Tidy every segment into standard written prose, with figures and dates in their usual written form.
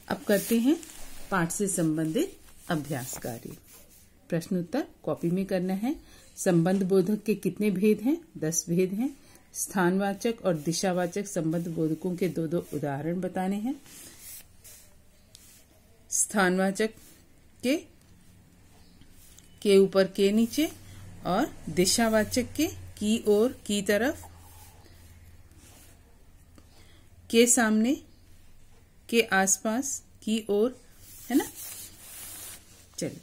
अब करते हैं पाठ से संबंधित अभ्यास कार्य। प्रश्न उत्तर कॉपी में करना है। संबंध बोधक के कितने भेद हैं? 10 भेद हैं। स्थानवाचक और दिशावाचक संबंध बोधकों के दो उदाहरण बताने हैं। स्थानवाचक के ऊपर के नीचे और दिशावाचक के की ओर की तरफ, के सामने, के आसपास, की ओर, है ना। चलिए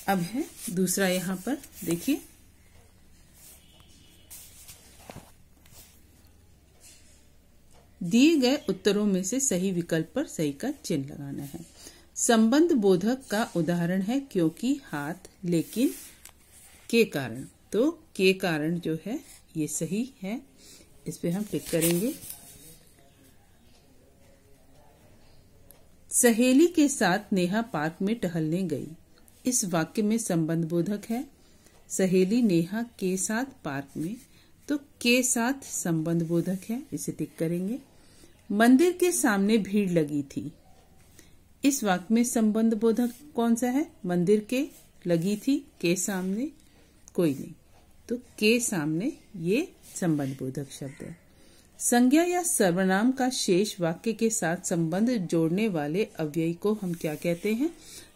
अब है दूसरा। यहां पर देखिए, दिए गए उत्तरों में से सही विकल्प पर सही का चिन्ह लगाना है। संबंध बोधक का उदाहरण है क्योंकि हाथ, लेकिन के कारण। तो के कारण जो है ये सही है, इस पे हम टिक करेंगे। सहेली के साथ नेहा पार्क में टहलने गई। इस वाक्य में संबंध बोधक है। सहेली नेहा के साथ पार्क में, तो के साथ संबंध बोधक है, इसे टिक करेंगे। मंदिर के सामने भीड़ लगी थी। इस वाक्य में संबंध बोधक कौन सा है? मंदिर के लगी थी, के सामने कोई नहीं, तो के सामने ये संबंध बोधक शब्द है। संज्ञा या सर्वनाम का शेष वाक्य के साथ संबंध जोड़ने वाले अव्ययी को हम क्या कहते हैं?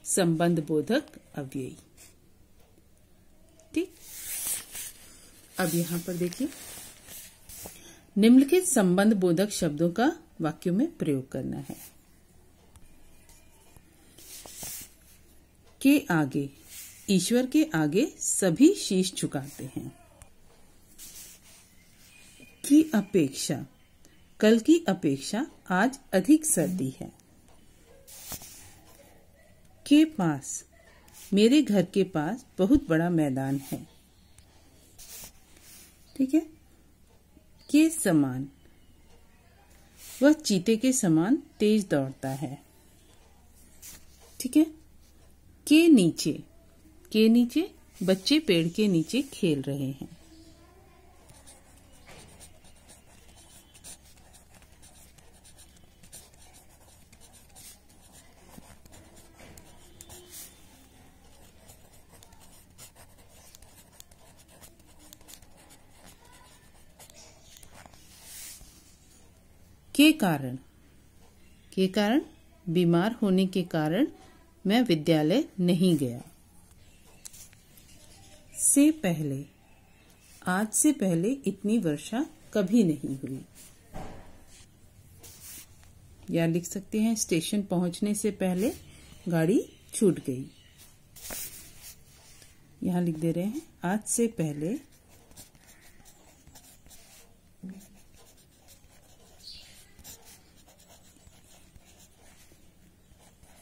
संबंध बोधक अव्ययी। ठीक। अब यहां पर देखिए, निम्नलिखित संबंध बोधक शब्दों का वाक्यों में प्रयोग करना है। के आगे, ईश्वर के आगे सभी शीश झुकाते हैं। की अपेक्षा, कल की अपेक्षा आज अधिक सर्दी है। के पास, मेरे घर के पास बहुत बड़ा मैदान है। ठीक है। के समान, वह चीते के समान तेज दौड़ता है। ठीक है। के नीचे बच्चे पेड़ के नीचे खेल रहे हैं। के कारण, बीमार होने के कारण मैं विद्यालय नहीं गया। से पहले, आज से पहले इतनी वर्षा कभी नहीं हुई। या लिख सकते हैं, स्टेशन पहुंचने से पहले गाड़ी छूट गई। यहां लिख दे रहे हैं, आज से पहले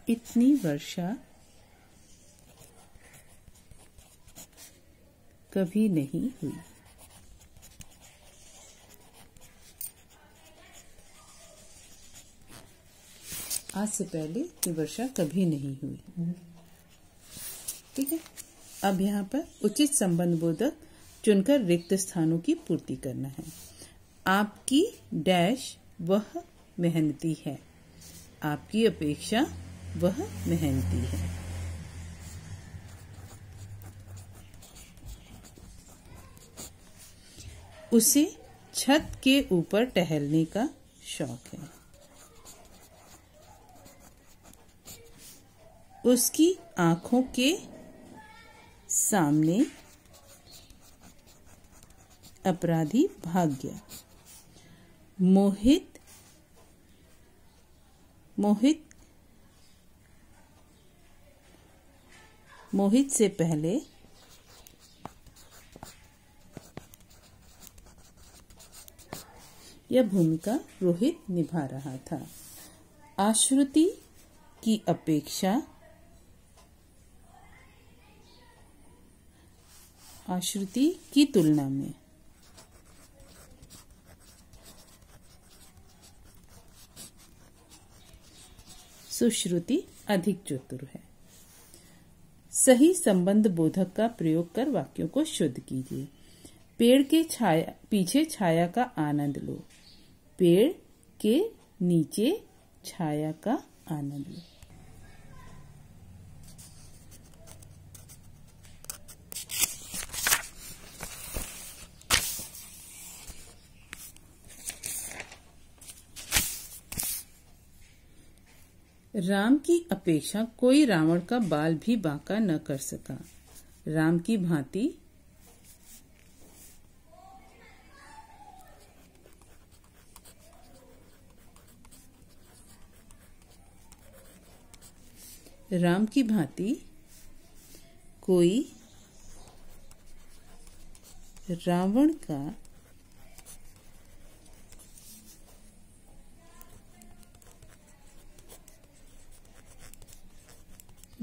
इतनी वर्षा कभी नहीं हुई। आज से पहले इतनी वर्षा कभी नहीं हुई। ठीक है। अब यहाँ पर उचित संबंध बोधक चुनकर रिक्त स्थानों की पूर्ति करना है। आपकी डैश वह मेहनती है। आपकी अपेक्षा वह मेहनती है। उसे छत के ऊपर टहलने का शौक है। उसकी आंखों के सामने अपराधी भाग गया। मोहित से पहले यह भूमिका रोहित निभा रहा था। आश्रुति की अपेक्षा आश्रुति की तुलना में सुश्रुति अधिक चतुर है। सही संबंध बोधक का प्रयोग कर वाक्यों को शुद्ध कीजिए। पेड़ के पीछे छाया का आनंद लो। पेड़ के नीचे छाया का आनंद लो। राम की अपेक्षा कोई रावण का बाल भी बांका न कर सका। राम की भांति कोई रावण का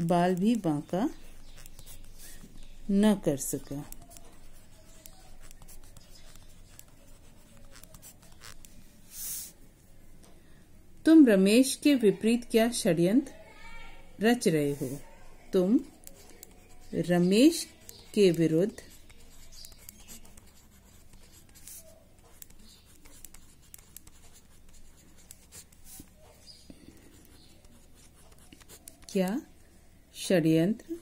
बाल भी बांका न कर सका। तुम रमेश के विपरीत क्या षड्यंत्र रच रहे हो? तुम रमेश के विरुद्ध क्या षड्यंत्र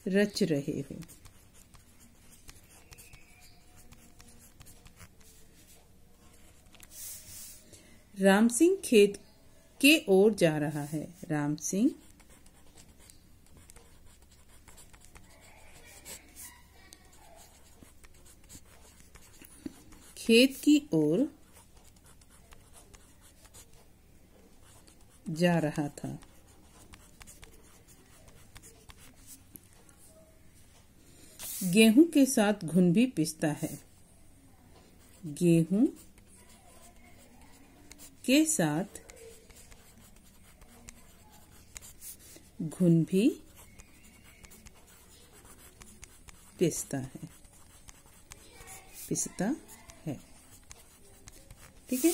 रच रहे हो? राम सिंह खेत के ओर जा रहा है। राम सिंह खेत की ओर जा रहा था। गेहूं के साथ घुन भी पिसता है। गेहूं के साथ घुन भी पिसता है। ठीक है।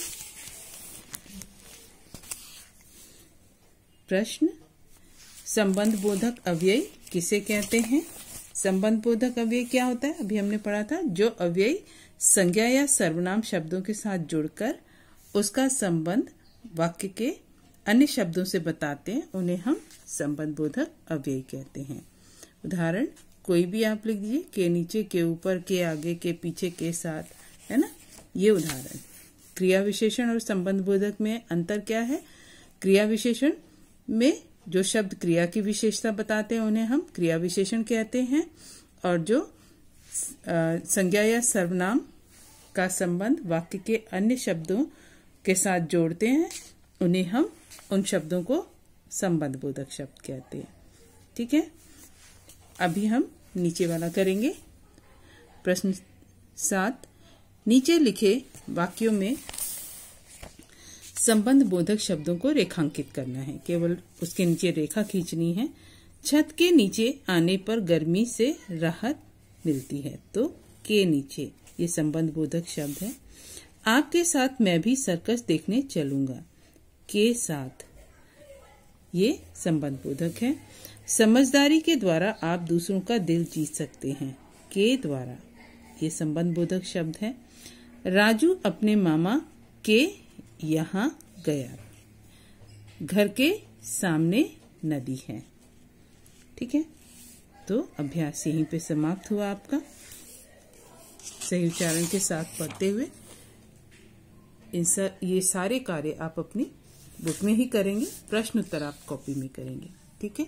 प्रश्न, संबंध बोधक अव्यय किसे कहते हैं? संबंध बोधक अव्यय क्या होता है? अभी हमने पढ़ा था, जो अव्यय संज्ञा या सर्वनाम शब्दों के साथ जुड़कर उसका संबंध वाक्य के अन्य शब्दों से बताते हैं, उन्हें हम संबंध बोधक अव्यय कहते हैं। उदाहरण कोई भी आप लिख दीजिए, के नीचे, के ऊपर, के आगे, के पीछे, के साथ, है ना, ये उदाहरण। क्रिया विशेषण और संबंध बोधक में अंतर क्या है? क्रिया विशेषण में जो शब्द क्रिया की विशेषता बताते हैं उन्हें हम क्रिया विशेषण कहते हैं, और जो संज्ञा या सर्वनाम का संबंध वाक्य के अन्य शब्दों के साथ जोड़ते हैं उन्हें हम उन शब्दों को संबंध बोधक शब्द कहते हैं। ठीक है। अभी हम नीचे वाला करेंगे। प्रश्न 7, नीचे लिखे वाक्यों में संबंध बोधक शब्दों को रेखांकित करना है। केवल उसके नीचे रेखा खींचनी है। छत के नीचे आने पर गर्मी से राहत मिलती है, तो के नीचे ये संबंध बोधक शब्द है। आपके साथ मैं भी सर्कस देखने चलूंगा, के साथ ये संबंध बोधक है। समझदारी के द्वारा आप दूसरों का दिल जीत सकते हैं, के द्वारा ये संबंध बोधक शब्द है। राजू अपने मामा के यहाँ गया, घर के सामने नदी है। ठीक है। तो अभ्यास यहीं पे समाप्त हुआ आपका। सही उच्चारण के साथ पढ़ते हुए ये सारे कार्य आप अपनी बुक में ही करेंगे, प्रश्न उत्तर आप कॉपी में करेंगे। ठीक है।